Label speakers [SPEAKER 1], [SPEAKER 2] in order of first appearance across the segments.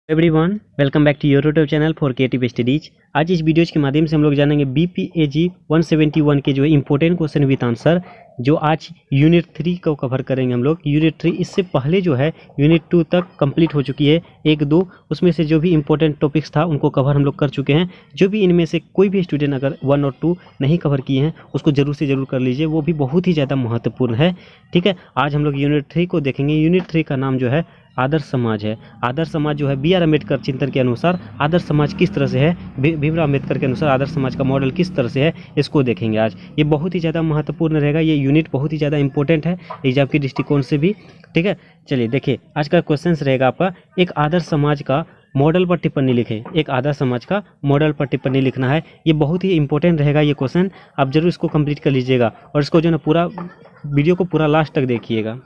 [SPEAKER 1] Everyone welcome back to your YouTube channel for creative studies. आज इस videos के माध्यम से हम लोग जानेंगे बीपीएजी 171 के जो इंपॉर्टेंट क्वेश्चन विद आंसर, जो आज यूनिट 3 को कवर करेंगे हम लोग। यूनिट 3 इससे पहले जो है यूनिट 2 तक कंप्लीट हो चुकी है, 1-2 उसमें से जो भी इंपॉर्टेंट टॉपिक्स था उनको कवर हम लोग कर चुके हैं। जो भी इनमें से कोई भी स्टूडेंट अगर 1 और 2 नहीं कवर किए हैं उसको जरूर से जरूर कर लीजिए, वो भी बहुत ही ज़्यादा महत्वपूर्ण है। ठीक है, आज हम लोग यूनिट 3 को देखेंगे। यूनिट 3 का नाम जो है आदर्श समाज है। आदर्श समाज जो है बी आर अम्बेडकर चिंतन के अनुसार आदर्श समाज किस तरह से है, भीमराव अम्बेडकर के अनुसार आदर्श समाज का मॉडल किस तरह से है, इसको देखेंगे आज। ये बहुत ही ज़्यादा महत्वपूर्ण रहेगा, ये यूनिट बहुत ही ज़्यादा इंपॉर्टेंट है एग्जाम के दृष्टिकोण से भी। ठीक है, चलिए देखिए आज का क्वेश्चन रहेगा आपका, एक आदर्श समाज का मॉडल पर टिप्पणी लिखें। एक आदर्श समाज का मॉडल पर टिप्पणी लिखना है, ये बहुत ही इंपॉर्टेंट रहेगा ये क्वेश्चन। आप जरूर इसको कंप्लीट कर लीजिएगा और इसको जो है ना पूरा वीडियो को पूरा लास्ट तक देखिएगा।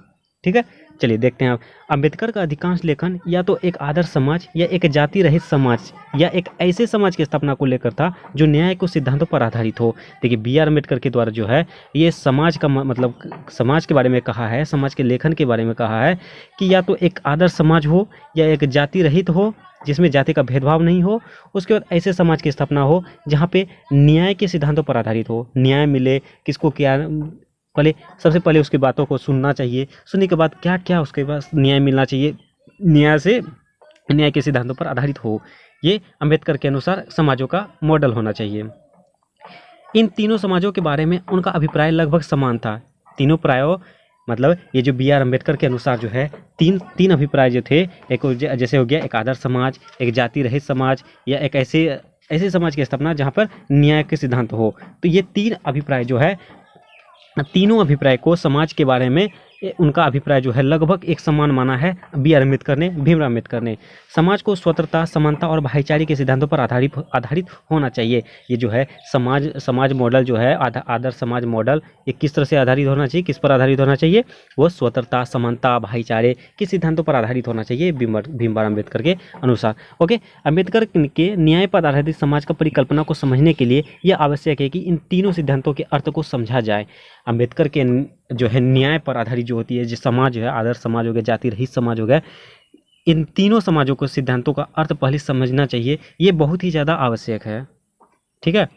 [SPEAKER 1] ठीक है, चलिए देखते हैं। आप अंबेडकर का अधिकांश लेखन या तो एक आदर्श समाज या एक जाति रहित समाज या एक ऐसे समाज की स्थापना को लेकर था जो न्याय को सिद्धांतों पर आधारित हो। देखिए बी आर अम्बेडकर के द्वारा जो है ये समाज का मतलब समाज के बारे में कहा है, समाज के लेखन के बारे में कहा है कि या तो एक आदर्श समाज हो या एक जाति रहित हो जिसमें जाति का भेदभाव नहीं हो। उसके बाद ऐसे समाज की स्थापना हो जहाँ पे न्याय के सिद्धांतों पर आधारित हो, न्याय मिले किसको क्या। पहले सबसे पहले उसकी बातों को सुनना चाहिए, सुनने के बाद क्या क्या उसके पास न्याय मिलना चाहिए, न्याय के सिद्धांतों पर आधारित हो। ये अंबेडकर के अनुसार समाजों का मॉडल होना चाहिए। इन तीनों समाजों के बारे में उनका अभिप्राय लगभग समान था। तीनों प्रायों मतलब ये जो बी आर अम्बेडकर के अनुसार जो है तीन अभिप्राय जो थे, एक जैसे हो गया एक आदर्श समाज, एक जाति रहित समाज या एक ऐसे समाज की स्थापना जहाँ पर न्याय के सिद्धांत हो। तो ये तीन अभिप्राय जो है, तीनों अभिप्राय को समाज के बारे में उनका अभिप्राय जो है लगभग एक समान माना है बी आर अम्बेडकर ने, भीमराव अम्बेडकर ने। समाज को स्वतंत्रता, समानता और भाईचारे के सिद्धांतों पर आधारित होना चाहिए। ये जो है समाज मॉडल जो है आदर्श समाज मॉडल, ये किस तरह से आधारित होना चाहिए, किस पर आधारित होना चाहिए, वो स्वतंत्रता, समानता, भाईचारे के सिद्धांतों पर आधारित होना चाहिए भीमराव अम्बेडकर के अनुसार। ओके, अम्बेडकर के न्याय पर आधारित समाज का परिकल्पना को समझने के लिए यह आवश्यक है कि इन तीनों सिद्धांतों के अर्थ को समझा जाए। अम्बेडकर के जो है न्याय पर आधारित जो होती है जो समाज है, आदर्श समाज हो गया, जाति रहित समाज हो गया, इन तीनों समाजों को सिद्धांतों का अर्थ पहले समझना चाहिए, ये बहुत ही ज़्यादा आवश्यक है। ठीक है,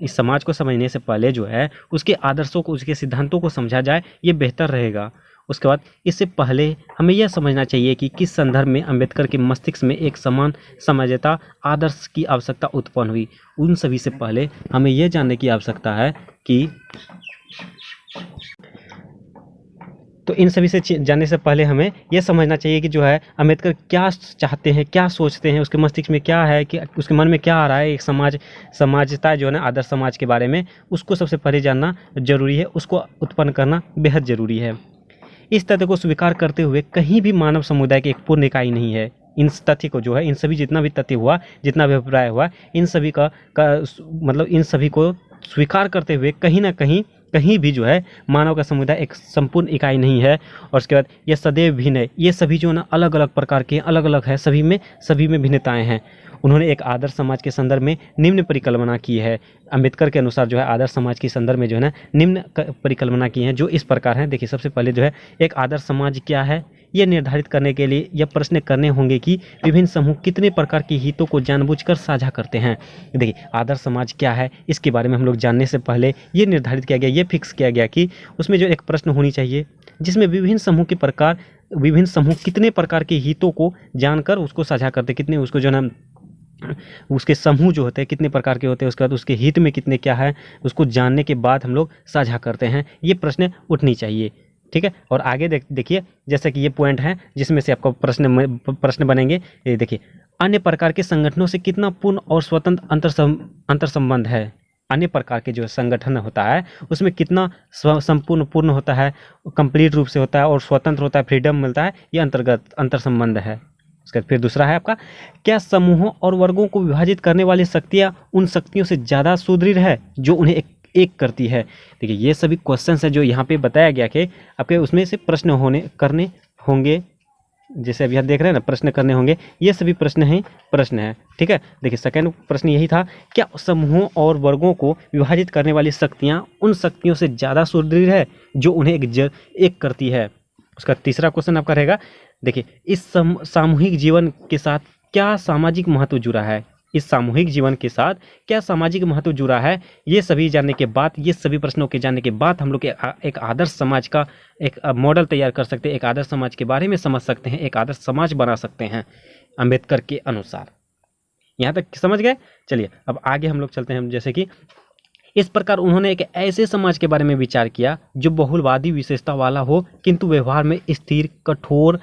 [SPEAKER 1] इस समाज को समझने से पहले जो है उसके आदर्शों को, उसके सिद्धांतों को समझा जाए, ये बेहतर रहेगा। उसके बाद इससे पहले हमें यह समझना चाहिए कि किस संदर्भ में अम्बेडकर के मस्तिष्क में एक समान समझौता आदर्श की आवश्यकता उत्पन्न हुई। उन सभी से पहले हमें यह जानने की आवश्यकता है कि तो इन सभी से जानने से पहले हमें यह समझना चाहिए कि जो है अम्बेडकर क्या चाहते हैं, क्या सोचते हैं, उसके मस्तिष्क में क्या है, कि उसके मन में क्या आ रहा है। एक समाजता जो है ना आदर्श समाज के बारे में, उसको सबसे पहले जानना जरूरी है, उसको उत्पन्न करना बेहद जरूरी है। इस तथ्य को स्वीकार करते हुए कहीं भी मानव समुदाय की एक पूर्ण इकाई नहीं है। इन तथ्य को जो है, इन सभी जितना भी तथ्य हुआ, जितना भी अभिप्राय हुआ, इन सभी का मतलब इन सभी को स्वीकार करते हुए कहीं ना कहीं भी जो है मानव का समुदाय एक संपूर्ण इकाई नहीं है। और उसके बाद ये सदैव भिन्न है, ये सभी जो ना अलग अलग प्रकार के अलग अलग है, सभी में भिन्नताएं हैं। उन्होंने एक आदर्श समाज के संदर्भ में निम्न परिकल्पना की है। अम्बेडकर के अनुसार जो है आदर्श समाज के संदर्भ में जो है ना निम्न परिकल्पना की है, जो इस प्रकार हैं। देखिए सबसे पहले जो है एक आदर्श समाज क्या है, ये निर्धारित करने के लिए यह प्रश्न करने होंगे कि विभिन्न समूह कितने प्रकार के हितों को जानबूझकर साझा करते हैं। देखिए आदर्श समाज क्या है, इसके बारे में हम लोग जानने से पहले ये निर्धारित किया गया, ये फिक्स किया गया कि उसमें जो एक प्रश्न होनी चाहिए जिसमें विभिन्न समूह कितने प्रकार के हितों को जानकर उसको साझा करते, कितने उसको जो है उसके समूह जो होते हैं कितने प्रकार के होते हैं, उसके बाद उसके हित में कितने क्या है, उसको जानने के बाद हम लोग साझा करते हैं। ये प्रश्न उठनी चाहिए। ठीक है, और आगे देखिए जैसे कि ये पॉइंट है जिसमें से आपको प्रश्न बनेंगे। ये देखिए, अन्य प्रकार के संगठनों से कितना पूर्ण और स्वतंत्र अंतर संबंध है। अन्य प्रकार के जो संगठन होता है उसमें कितना संपूर्ण पूर्ण होता है, कंप्लीट रूप से होता है और स्वतंत्र होता है, फ्रीडम मिलता है, ये अंतर संबंध है। उसके बाद फिर दूसरा है आपका, क्या समूहों और वर्गों को विभाजित करने वाली शक्तियाँ उन शक्तियों से ज़्यादा सुदृढ़ है जो उन्हें एक करती है। देखिए ये सभी क्वेश्चंस है जो यहाँ पे बताया गया कि आपके उसमें से प्रश्न करने होंगे। जैसे अभी आप देख रहे हैं ना, प्रश्न करने होंगे, ये सभी प्रश्न है। ठीक है, देखिए सेकंड प्रश्न यही था, क्या समूहों और वर्गों को विभाजित करने वाली शक्तियाँ उन शक्तियों से ज़्यादा सुदृढ़ है जो उन्हें एक करती है। उसका तीसरा क्वेश्चन आपका रहेगा, देखिए इस सामूहिक जीवन के साथ क्या सामाजिक महत्व जुड़ा है, इस सामूहिक जीवन के साथ क्या सामाजिक महत्व जुड़ा है, ये सभी जानने के बाद, ये सभी प्रश्नों के जानने के बाद हम लोग एक आदर्श समाज का एक मॉडल तैयार कर सकते हैं, एक आदर्श समाज के बारे में समझ सकते हैं, एक आदर्श समाज बना सकते हैं अंबेडकर के अनुसार। यहाँ तक समझ गए? चलिए अब आगे हम लोग चलते हैं। जैसे कि इस प्रकार उन्होंने एक ऐसे समाज के बारे में विचार किया जो बहुलवादी विशेषता वाला हो किंतु व्यवहार में स्थिर, कठोर,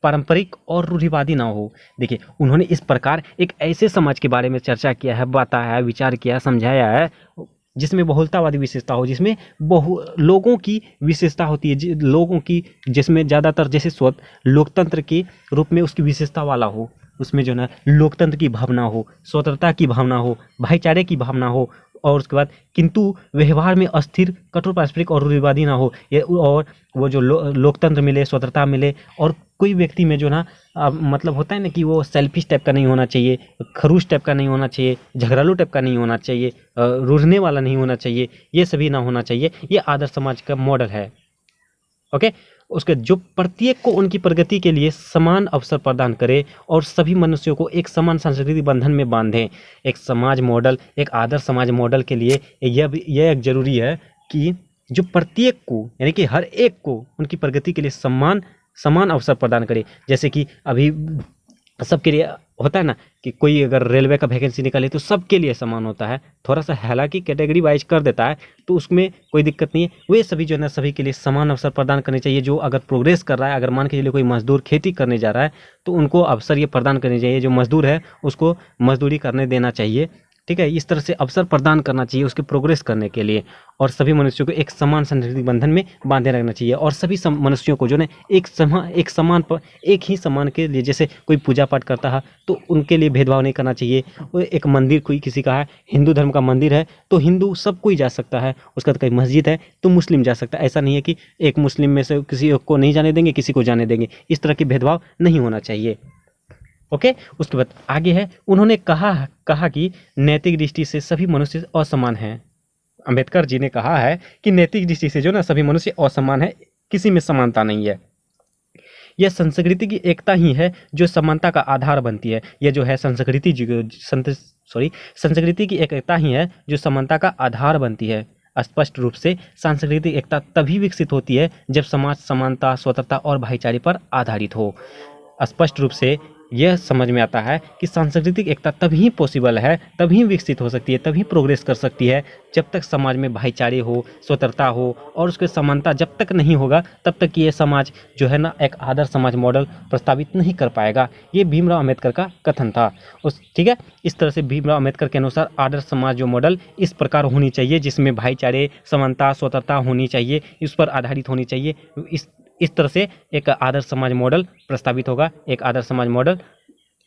[SPEAKER 1] पारंपरिक और रूढ़िवादी ना हो। देखिए उन्होंने इस प्रकार एक ऐसे समाज के बारे में चर्चा किया है, बताया है, विचार किया, समझाया है जिसमें बहुलतावादी विशेषता हो, जिसमें लोगों की विशेषता होती है, लोगों की, जिसमें ज़्यादातर जैसे लोकतंत्र के रूप में उसकी विशेषता वाला हो, उसमें जो ना लोकतंत्र की भावना हो, स्वतंत्रता की भावना हो, भाईचारे की भावना हो, और उसके बाद किंतु व्यवहार में अस्थिर, कठोर, पारस्परिक और रूढ़िवादी ना हो। ये और वो जो लोकतंत्र मिले, स्वतंत्रता मिले, और कोई व्यक्ति में जो ना मतलब होता है ना कि वो सेल्फिश टाइप का नहीं होना चाहिए, खरूश टाइप का नहीं होना चाहिए, झगड़ालू टाइप का नहीं होना चाहिए, रूठने वाला नहीं होना चाहिए, ये सभी ना होना चाहिए। ये आदर्श समाज का मॉडल है। ओके, उसके जो प्रत्येक को उनकी प्रगति के लिए समान अवसर प्रदान करे और सभी मनुष्यों को एक समान सांस्कृतिक बंधन में बांधे। एक समाज मॉडल, एक आदर्श समाज मॉडल के लिए यह एक जरूरी है कि जो प्रत्येक को, यानी कि हर एक को उनकी प्रगति के लिए समान अवसर प्रदान करे। जैसे कि अभी सबके लिए होता है ना कि कोई अगर रेलवे का वैकेंसी निकाले तो सबके लिए समान होता है, थोड़ा सा हालांकि कैटेगरी वाइज कर देता है तो उसमें कोई दिक्कत नहीं है। वे सभी जो है ना सभी के लिए समान अवसर प्रदान करने चाहिए। जो अगर प्रोग्रेस कर रहा है, अगर मान के चलिए कोई मजदूर खेती करने जा रहा है तो उनको अवसर ये प्रदान करने चाहिए, जो मजदूर है उसको मजदूरी करने देना चाहिए। ठीक है, इस तरह से अवसर प्रदान करना चाहिए उसके प्रोग्रेस करने के लिए, और सभी मनुष्यों को एक समान सांस्कृतिक बंधन में बांधे रखना चाहिए। और सभी मनुष्यों को जो है एक ही समान के लिए, जैसे कोई पूजा पाठ करता है तो उनके लिए भेदभाव नहीं करना चाहिए। वो एक मंदिर कोई किसी का है, हिंदू धर्म का मंदिर है तो हिंदू सब कोई जा सकता है, उसका तो कोई मस्जिद है तो मुस्लिम जा सकता है। ऐसा नहीं है कि एक मुस्लिम में से किसी को नहीं जाने देंगे, किसी को जाने देंगे, इस तरह के भेदभाव नहीं होना चाहिए। ओके, उसके बाद आगे है, उन्होंने कहा कि नैतिक दृष्टि से सभी मनुष्य असमान हैं। अंबेडकर जी ने कहा है कि नैतिक दृष्टि से जो ना सभी मनुष्य असमान है, किसी में समानता नहीं है। यह संस्कृति की एकता ही है जो समानता का आधार बनती है। यह जो है संस्कृति की एकता ही है जो समानता का आधार बनती है। स्पष्ट रूप से सांस्कृतिक एकता तभी विकसित होती है जब समाज समानता, स्वतंत्रता और भाईचारे पर आधारित हो। स्पष्ट रूप से यह समझ में आता है कि सांस्कृतिक एकता तभी पॉसिबल है, तभी विकसित हो सकती है, तभी प्रोग्रेस कर सकती है जब तक समाज में भाईचारे हो, स्वतंत्रता हो और उसके समानता जब तक नहीं होगा तब तक ये समाज जो है ना एक आदर्श समाज मॉडल प्रस्तावित नहीं कर पाएगा। ये भीमराव अम्बेडकर का कथन था। ठीक है, इस तरह से भीमराव अम्बेडकर के अनुसार आदर्श समाज जो मॉडल इस प्रकार होनी चाहिए, जिसमें भाईचारे, समानता, स्वतंत्रता होनी चाहिए, इस पर आधारित होनी चाहिए। इस तरह से एक आदर्श समाज मॉडल प्रस्तावित होगा, एक आदर्श समाज मॉडल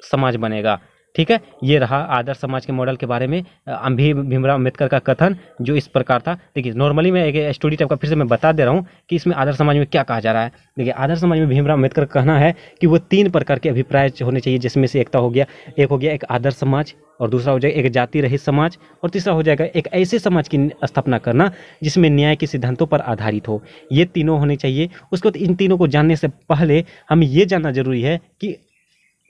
[SPEAKER 1] समाज बनेगा। ठीक है, ये रहा आदर्श समाज के मॉडल के बारे में भीमराव अम्बेडकर का कथन जो इस प्रकार था। देखिए नॉर्मली मैं एक स्टोरी टाइप का फिर से मैं बता दे रहा हूँ कि इसमें आदर्श समाज में क्या कहा जा रहा है। देखिए आदर्श समाज में भीमराव अम्बेडकर का कहना है कि वो 3 प्रकार के अभिप्राय होने चाहिए, जिसमें से एकता हो गया, एक हो गया एक आदर्श समाज, और दूसरा हो जाएगा एक जाति रहित समाज, और तीसरा हो जाएगा एक ऐसे समाज की स्थापना करना जिसमें न्याय के सिद्धांतों पर आधारित हो। ये तीनों होने चाहिए। उसके बाद इन तीनों को जानने से पहले हमें ये जानना जरूरी है कि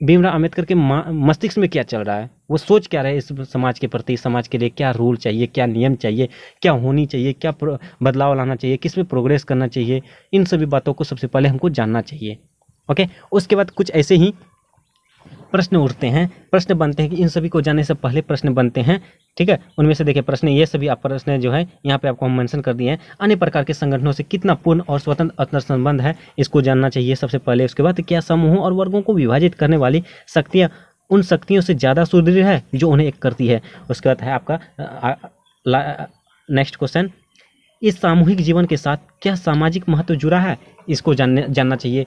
[SPEAKER 1] भीमराव अम्बेडकर के मस्तिष्क में क्या चल रहा है, वो सोच क्या रहे इस समाज के प्रति, समाज के लिए क्या रूल चाहिए, क्या नियम चाहिए, क्या होनी चाहिए, क्या बदलाव लाना चाहिए, किस में प्रोग्रेस करना चाहिए। इन सभी बातों को सबसे पहले हमको जानना चाहिए। ओके, उसके बाद कुछ ऐसे ही प्रश्न उठते हैं, प्रश्न बनते हैं कि इन सभी को जानने से पहले प्रश्न बनते हैं। ठीक है, उनमें से देखिए प्रश्न, ये सभी आप प्रश्न जो है यहाँ पे आपको हम मेंशन कर दिए हैं। अन्य प्रकार के संगठनों से कितना पूर्ण और स्वतंत्र अंतर्संबंध है, इसको जानना चाहिए सबसे पहले। उसके बाद क्या समूहों और वर्गों को विभाजित करने वाली शक्तियाँ उन शक्तियों से ज़्यादा सुदृढ़ है जो उन्हें एक करती है। उसके बाद है आपका नेक्स्ट क्वेश्चन, इस सामूहिक जीवन के साथ क्या सामाजिक महत्व जुड़ा है, इसको जानना चाहिए।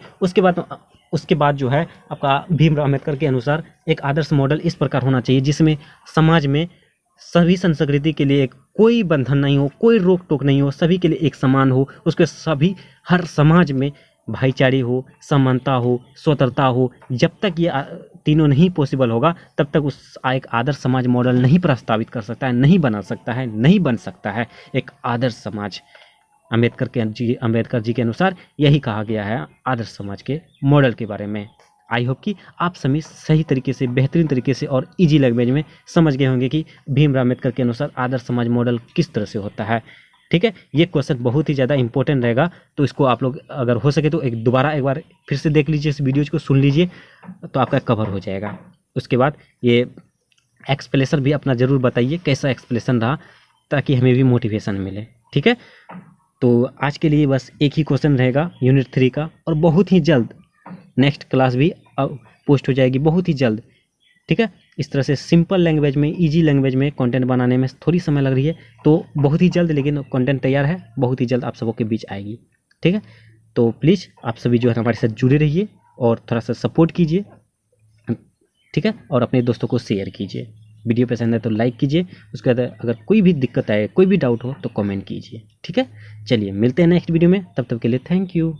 [SPEAKER 1] उसके बाद जो है आपका भीमराव अम्बेडकर के अनुसार एक आदर्श मॉडल इस प्रकार होना चाहिए जिसमें समाज में सभी संस्कृति के लिए कोई बंधन नहीं हो, कोई रोक टोक नहीं हो, सभी के लिए एक समान हो। उसके सभी हर समाज में भाईचारे हो, समानता हो, स्वतंत्रता हो। जब तक ये तीनों नहीं पॉसिबल होगा तब तक उस एक आदर्श समाज मॉडल नहीं प्रस्तावित कर सकता है, नहीं बना सकता है, नहीं बन सकता है एक आदर्श समाज। अम्बेडकर जी के अनुसार यही कहा गया है आदर्श समाज के मॉडल के बारे में। आई होप कि आप सभी सही तरीके से, बेहतरीन तरीके से और इजी लैंग्वेज में समझ गए होंगे कि भीमराव अम्बेडकर के अनुसार आदर्श समाज मॉडल किस तरह से होता है। ठीक है, ये क्वेश्चन बहुत ही ज़्यादा इंपॉर्टेंट रहेगा, तो इसको आप लोग अगर हो सके तो एक बार फिर से देख लीजिए, इस वीडियोज को सुन लीजिए, तो आपका कवर हो जाएगा। उसके बाद ये एक्सप्लेनेशन भी अपना ज़रूर बताइए कैसा एक्सप्लेनेशन रहा, ताकि हमें भी मोटिवेशन मिले। ठीक है, तो आज के लिए बस एक ही क्वेश्चन रहेगा यूनिट 3 का, और बहुत ही जल्द नेक्स्ट क्लास भी पोस्ट हो जाएगी बहुत ही जल्द। ठीक है, इस तरह से सिंपल लैंग्वेज में, इजी लैंग्वेज में कंटेंट बनाने में थोड़ी समय लग रही है, तो बहुत ही जल्द, लेकिन कंटेंट तैयार है, बहुत ही जल्द आप सबों के बीच आएगी। ठीक है, तो प्लीज़ आप सभी जो है हमारे साथ जुड़े रहिए और थोड़ा सा सपोर्ट कीजिए। ठीक है, और अपने दोस्तों को शेयर कीजिए। वीडियो पसंद है तो लाइक कीजिए। उसके बाद अगर कोई भी दिक्कत आए, कोई भी डाउट हो तो कमेंट कीजिए। ठीक है, चलिए मिलते हैं नेक्स्ट वीडियो में, तब तक के लिए थैंक यू।